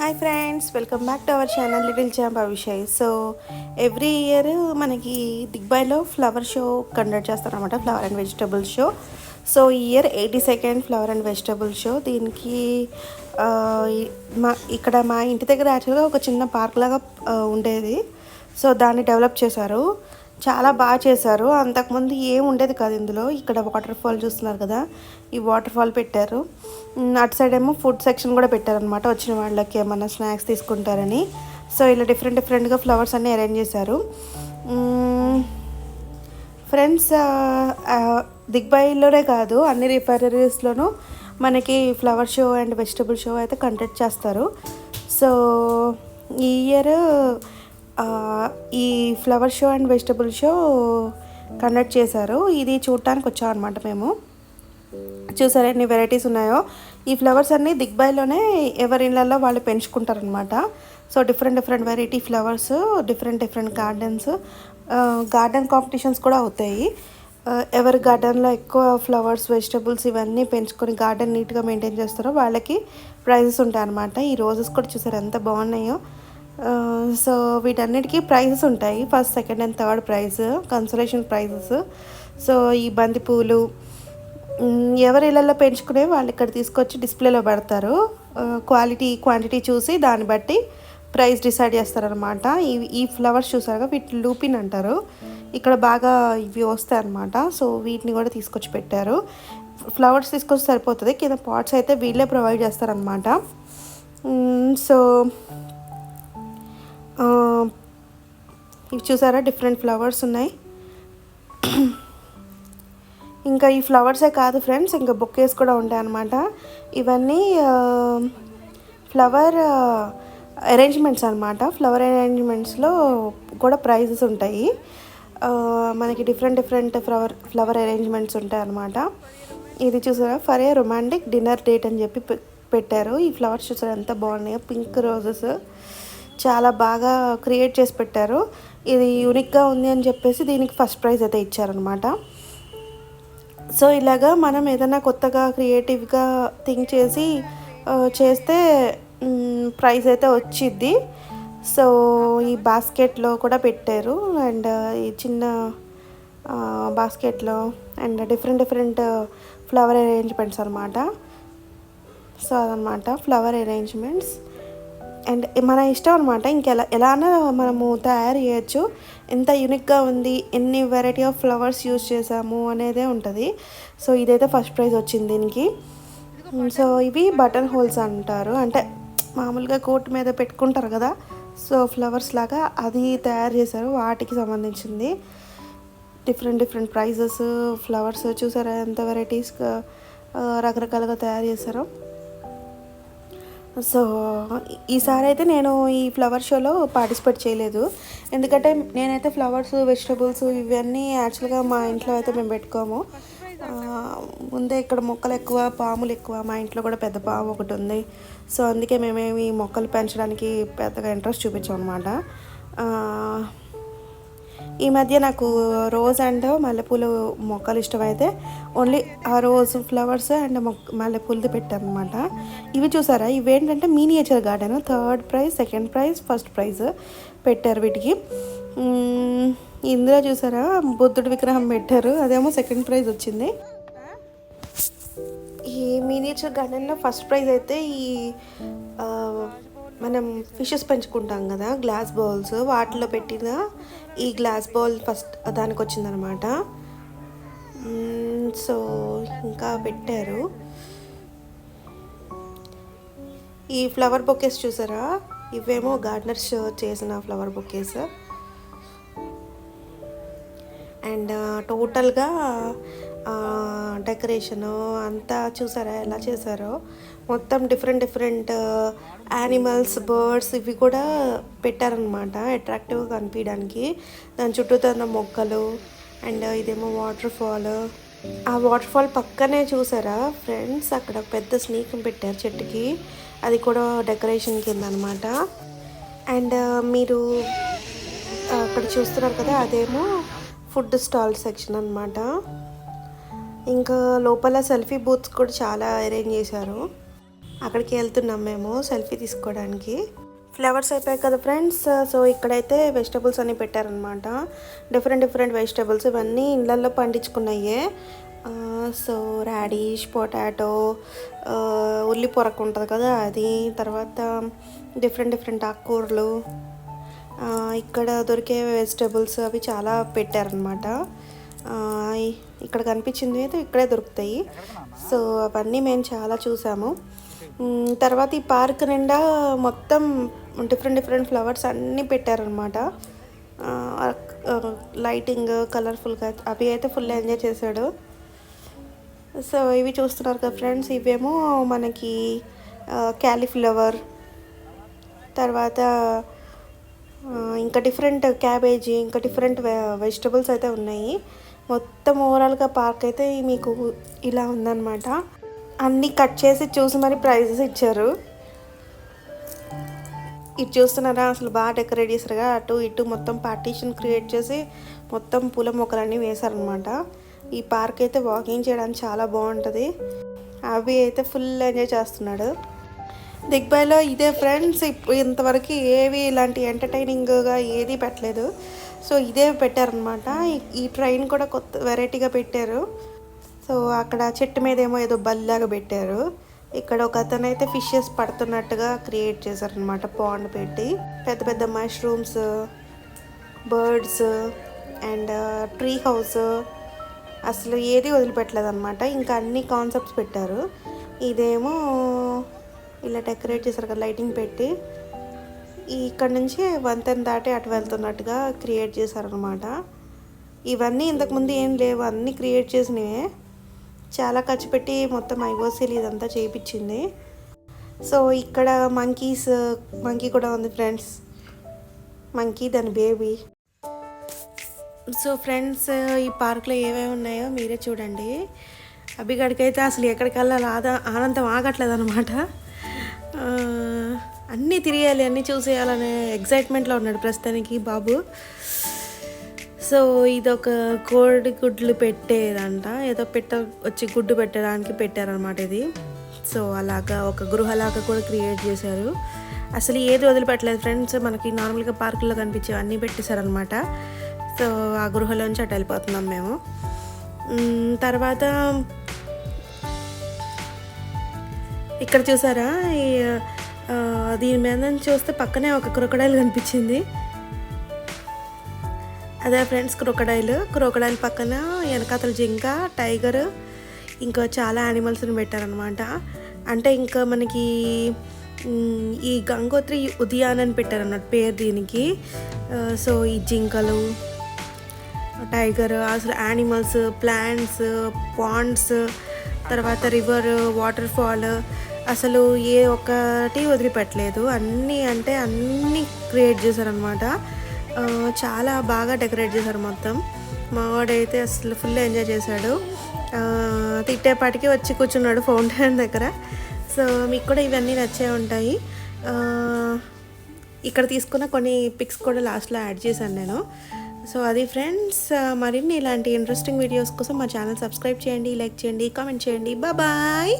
Hi friends, welcome back to our channel little champ Abhishek. So every year మనకి దిగ్బాయ్లో flower show conduct చేస్తారనమాట, flower and vegetable show. So ఈ year 82nd flower and vegetable show. దీనికి ఇక్కడ మా ఇంటి దగ్గర యాక్చువల్గా ఒక చిన్న పార్క్ లాగా ఉండేది. సో దాన్ని డెవలప్ చేశారు, చాలా బాగా చేశారు. అంతకుముందు ఏం ఉండేది కాదు ఇందులో. ఇక్కడ వాటర్ ఫాల్ చూస్తున్నారు కదా, ఈ వాటర్ ఫాల్ పెట్టారు. అటు సైడ్ ఏమో ఫుడ్ సెక్షన్ కూడా పెట్టారనమాట, వచ్చిన వాళ్ళకి ఏమన్నా స్నాక్స్ తీసుకుంటారని. సో ఇలా డిఫరెంట్గా ఫ్లవర్స్ అన్నీ అరేంజ్ చేశారు. ఫ్రెండ్స్, దిగ్బాయిలోనే కాదు, అన్ని రిఫైనరీస్లోనూ మనకి flower show and vegetable show అయితే కండక్ట్ చేస్తారు. సో ఈ ఇయర్ ఈ flower show and vegetable show conduct చేశారు. ఇది చూడటానికి వచ్చాం అనమాట మేము. చూసారా ఎన్ని వెరైటీస్ ఉన్నాయో. ఈ ఫ్లవర్స్ అన్నీ దిగ్బాయ్లోనే ఎవరి ఇళ్ళల్లో వాళ్ళు పెంచుకుంటారనమాట. So different variety flowers, different gardens, garden competitions కూడా అవుతాయి. ఎవరి గార్డెన్లో ఎక్కువ ఫ్లవర్స్, వెజిటబుల్స్ ఇవన్నీ పెంచుకొని గార్డెన్ నీట్గా మెయింటైన్ చేస్తారో వాళ్ళకి ప్రైజెస్ ఉంటాయి అన్నమాట. ఈ రోజెస్ కూడా చూసారు ఎంత బాగున్నాయో. సో వీటన్నిటికీ ప్రైజెస్ ఉంటాయి, first, second and third prize, consolation prices. So ఈ బంతిపూలు ఎవరి ఇళ్ళల్లో పెంచుకునే వాళ్ళు ఇక్కడ తీసుకొచ్చి డిస్ప్లేలో పెడతారు. క్వాంటిటీ చూసి దాన్ని బట్టి ప్రైస్ డిసైడ్ చేస్తారనమాట. ఈ ఫ్లవర్స్ చూసారుగా, వీటిని లూపిన్ అంటారు. ఇక్కడ బాగా ఇవి వస్తాయి అన్నమాట. సో వీటిని కూడా తీసుకొచ్చి పెట్టారు. ఫ్లవర్స్ తీసుకొచ్చి సరిపోతుంది, కింద పాట్స్ అయితే వీళ్ళే ప్రొవైడ్ చేస్తారనమాట. సో ఇవి చూసారా, డిఫరెంట్ ఫ్లవర్స్ ఉన్నాయి. ఇంకా ఈ ఫ్లవర్సే కాదు ఫ్రెండ్స్, ఇంకా బొకేస్ కూడా ఉంటాయి అన్నమాట. ఇవన్నీ ఫ్లవర్ అరేంజ్మెంట్స్ అనమాట. ఫ్లవర్ అరేంజ్మెంట్స్లో కూడా ప్రైజెస్ ఉంటాయి. మనకి డిఫరెంట్ ఫ్లవర్ అరేంజ్మెంట్స్ ఉంటాయి అన్నమాట. ఇది చూసారా, for a romantic dinner date అని చెప్పి పెట్టారు. ఈ ఫ్లవర్స్ చూసారా ఎంత బాగున్నాయో, పింక్ రోజెస్ చాలా బాగా క్రియేట్ చేసి పెట్టారు. ఇది యూనిక్గా ఉంది అని చెప్పేసి దీనికి ఫస్ట్ ప్రైజ్ అయితే ఇచ్చారనమాట. సో ఇలాగా మనం ఏదైనా కొత్తగా క్రియేటివ్గా థింక్ చేసి చేస్తే ప్రైజ్ అయితే వచ్చిద్ది. సో ఈ బాస్కెట్లో కూడా పెట్టారు, అండ్ ఈ చిన్న బాస్కెట్లో అండ్ డిఫరెంట్ ఫ్లవర్ అరేంజ్మెంట్స్ అనమాట. సో అదనమాట ఫ్లవర్ అరేంజ్మెంట్స్. అండ్ మన ఇష్టం అనమాట, ఎలానా మనము తయారు చేయొచ్చు. ఎంత యూనిక్గా ఉంది, ఎన్ని వెరైటీ ఆఫ్ ఫ్లవర్స్ యూజ్ చేసాము అనేదే ఉంటుంది. సో ఇదైతే ఫస్ట్ ప్రైజ్ వచ్చింది దీనికి. సో ఇవి బటన్ హోల్స్ అంటారు, అంటే మామూలుగా కోట్ మీద పెట్టుకుంటారు కదా, సో ఫ్లవర్స్ లాగా అది తయారు చేశారు, వాటికి సంబంధించింది. డిఫరెంట్ ప్రైజెస్, ఫ్లవర్స్ చూసారా ఎంత వెరైటీస్గా రకరకాలుగా తయారు చేశారు. సో ఈసారి అయితే నేను ఈ ఫ్లవర్ షోలో పార్టిసిపేట్ చేయలేదు, ఎందుకంటే నేనైతే ఫ్లవర్స్, వెజిటబుల్స్ ఇవన్నీ యాక్చువల్గా మా ఇంట్లో అయితే మేము పెట్టుకోము. ముందే ఇక్కడ మొక్కలు ఎక్కువ, పాములు ఎక్కువ, మా ఇంట్లో కూడా పెద్ద పాము ఒకటి ఉంది. సో అందుకే మేమేమి మొక్కలు పెంచడానికి పెద్దగా ఇంట్రెస్ట్ చూపించాం అనమాట. ఈ మధ్య నాకు రోజ్ అండ్ మల్లెపూలు మొక్కలు ఇష్టమైతే ఓన్లీ ఆ రోజ్ ఫ్లవర్స్ అండ్ మల్లెపూలది పెట్టాను అనమాట. ఇవి చూసారా, ఇవేంటంటే miniature garden, third prize, second prize, first prize పెట్టారు వీటికి. ఇందులో చూసారా బుద్ధుడి విగ్రహం పెట్టారు, అదేమో సెకండ్ ప్రైజ్ వచ్చింది. ఈ మినియేచర్ గార్డెన్లో ఫస్ట్ ప్రైజ్ అయితే ఈ మనం ఫిషెస్ పెంచుకుంటాం కదా, గ్లాస్ బౌల్స్, వాటిలో పెట్టిన ఈ గ్లాస్ బౌల్ ఫస్ట్ దానికి వచ్చిందనమాట. సో ఇంకా పెట్టారు. ఈ ఫ్లవర్ బొకేస్ చూసారా, ఇవేమో గార్డెనర్స్ చేసిన ఫ్లవర్ బొకేస్. అండ్ టోటల్గా డెకరేషను అంతా చూసారా ఎలా చేశారో. మొత్తం డిఫరెంట్ యానిమల్స్, బర్డ్స్ ఇవి కూడా పెట్టారనమాట అట్రాక్టివ్గా కనిపించడానికి. దాని చుట్టూ తన మొక్కలు, అండ్ ఇదేమో వాటర్ ఫాల్. ఆ వాటర్ ఫాల్ పక్కనే చూసారా ఫ్రెండ్స్, అక్కడ పెద్ద స్నేక్ పెట్టారు చెట్టుకి, అది కూడా డెకరేషన్ కింద అనమాట. అండ్ మీరు అక్కడ చూస్తున్నారు కదా, అదేమో ఫుడ్ స్టాల్ సెక్షన్ అనమాట. ఇంకా లోపల సెల్ఫీ బూత్స్ కూడా చాలా అరేంజ్ చేశారు. అక్కడికి వెళ్తున్నాం మేము సెల్ఫీ తీసుకోవడానికి. ఫ్లవర్స్ అయిపోయాయి కదా ఫ్రెండ్స్. సో ఇక్కడైతే వెజిటబుల్స్ అన్నీ పెట్టారనమాట. డిఫరెంట్ వెజిటబుల్స్ ఇవన్నీ ఇళ్ళల్లో పండించుకున్నాయే. సో రాడిష్, పొటాటో, ఉల్లి పొరకు ఉంటుంది కదా అది, తర్వాత డిఫరెంట్ ఆకుకూరలు, ఇక్కడ దొరికే వెజిటబుల్స్ అవి చాలా పెట్టారనమాట. ఇక్కడ కనిపించింది అయితే ఇక్కడే దొరుకుతాయి. సో అవన్నీ మేము చాలా చూసాము. తర్వాత ఈ పార్క్ నిండా మొత్తం డిఫరెంట్ ఫ్లవర్స్ అన్నీ పెట్టారనమాట. లైటింగ్ కలర్ఫుల్గా అవి అయితే ఫుల్ ఎంజాయ్ చేశాడు. సో ఇవి చూస్తున్నారు కదా ఫ్రెండ్స్, ఇవేమో మనకి క్యాలీఫ్లవర్, తర్వాత ఇంకా డిఫరెంట్ క్యాబేజీ, ఇంకా డిఫరెంట్ వెజిటబుల్స్ అయితే ఉన్నాయి. మొత్తం ఓవరాల్గా పార్క్ అయితే మీకు ఇలా ఉందన్నమాట. అన్నీ కట్ చేసి చూసి మరి ప్రైజెస్ ఇచ్చారు. ఇది చూస్తున్నారా, అసలు బాగా డెకరేట్ చేశారుగా, అటు ఇటు మొత్తం పార్టీషన్ క్రియేట్ చేసి మొత్తం పూల మొక్కలన్నీ వేశారనమాట. ఈ పార్క్ అయితే వాకింగ్ చేయడానికి చాలా బాగుంటుంది. అవి అయితే ఫుల్ ఎంజాయ్ చేస్తున్నాడు. దిగ్బాయ్లో ఇదే ఫ్రెండ్స్, ఇంతవరకు ఏవి ఇలాంటి ఎంటర్టైనింగ్గా ఏది పెట్టలేదు. సో ఇదే పెట్టారనమాట. ఈ ట్రైన్ కూడా కొత్త వెరైటీగా పెట్టారు. సో అక్కడ చెట్టు మీద ఏదో బల్లాగా పెట్టారు. ఇక్కడ ఒక అతను అయితే ఫిషెస్ పడుతున్నట్టుగా క్రియేట్ చేశారనమాట, పాండ్ పెట్టి. పెద్ద mushrooms, birds and tree house, అసలు ఏది వదిలిపెట్టలేదు అనమాట. ఇంకా అన్ని కాన్సెప్ట్స్ పెట్టారు. ఇదేమో ఇలా డెకరేట్ చేశారు కదా లైటింగ్ పెట్టి. ఇక్కడ నుంచి వంతెన దాటి అటు వెళ్తున్నట్టుగా క్రియేట్ చేశారనమాట. ఇవన్నీ ఇంతకుముందు ఏం లేవు, అన్నీ క్రియేట్ చేసినవే. చాలా ఖర్చు పెట్టి మొత్తం ఐఓసీలు ఇదంతా చేయించింది. సో ఇక్కడ మంకీ కూడా ఉంది ఫ్రెండ్స్. మంకీ దాని బేబీ. సో ఫ్రెండ్స్, ఈ పార్క్లో ఏమేమి ఉన్నాయో మీరే చూడండి. అభిగడికైతే అసలు ఎక్కడికి వెళ్ళాలి ఆనందం ఆగట్లేదు అనమాట. అన్నీ తిరిగేయాలి, అన్నీ చూసేయాలనే ఎగ్జైట్మెంట్లో ఉన్నాడు ప్రస్తుతానికి బాబు. సో ఇదొక కోడి గుడ్లు పెట్టేదంట, ఏదో వచ్చి గుడ్డు పెట్టడానికి పెట్టారనమాట ఇది. సో అలాగా ఒక గృహలాగా కూడా క్రియేట్ చేశారు. అసలు ఏది వదిలిపెట్టలేదు ఫ్రెండ్స్. మనకి నార్మల్గా పార్కుల్లో కనిపించేవి అన్నీ పెట్టేశారనమాట. సో ఆ గృహలోంచి అటు వెళ్ళిపోతున్నాం మేము. తర్వాత ఇక్కడ చూసారా, దీని మీద నుంచి చూస్తే పక్కనే ఒక క్రొకడైల్ కనిపించింది. అదే ఫ్రెండ్స్ క్రొకడైల్ పక్కన వెనకాతల జింక, టైగర్, ఇంకా చాలా యానిమల్స్ని పెట్టారనమాట. అంటే ఇంకా మనకి ఈ గంగోత్రి ఉద్యాన్ అని పెట్టారన్నమాట పేరు దీనికి. సో ఈ జింకలు, టైగర్, అసలు యానిమల్స్, ప్లాంట్స్, పాండ్స్, తర్వాత రివర్, వాటర్ ఫాల్, అసలు ఏ ఒక్కటి వదిలిపెట్టలేదు. అన్నీ క్రియేట్ చేశారనమాట. చాలా బాగా డెకరేట్ చేశారు మొత్తం. మా వాడైతే అసలు ఫుల్ ఎంజాయ్ చేశాడు. తిట్టేపాటికి వచ్చి కూర్చున్నాడు ఫౌంటైన్ దగ్గర. సో మీకు కూడా ఇవన్నీ నచ్చే ఉంటాయి. ఇక్కడ తీసుకున్న కొన్ని పిక్స్ కూడా లాస్ట్లో యాడ్ చేశాను నేను. సో అది ఫ్రెండ్స్, మరిన్ని ఇలాంటి ఇంట్రెస్టింగ్ వీడియోస్ కోసం మా ఛానల్ సబ్స్క్రైబ్ చేయండి, లైక్ చేయండి, కామెంట్ చేయండి. బాయ్.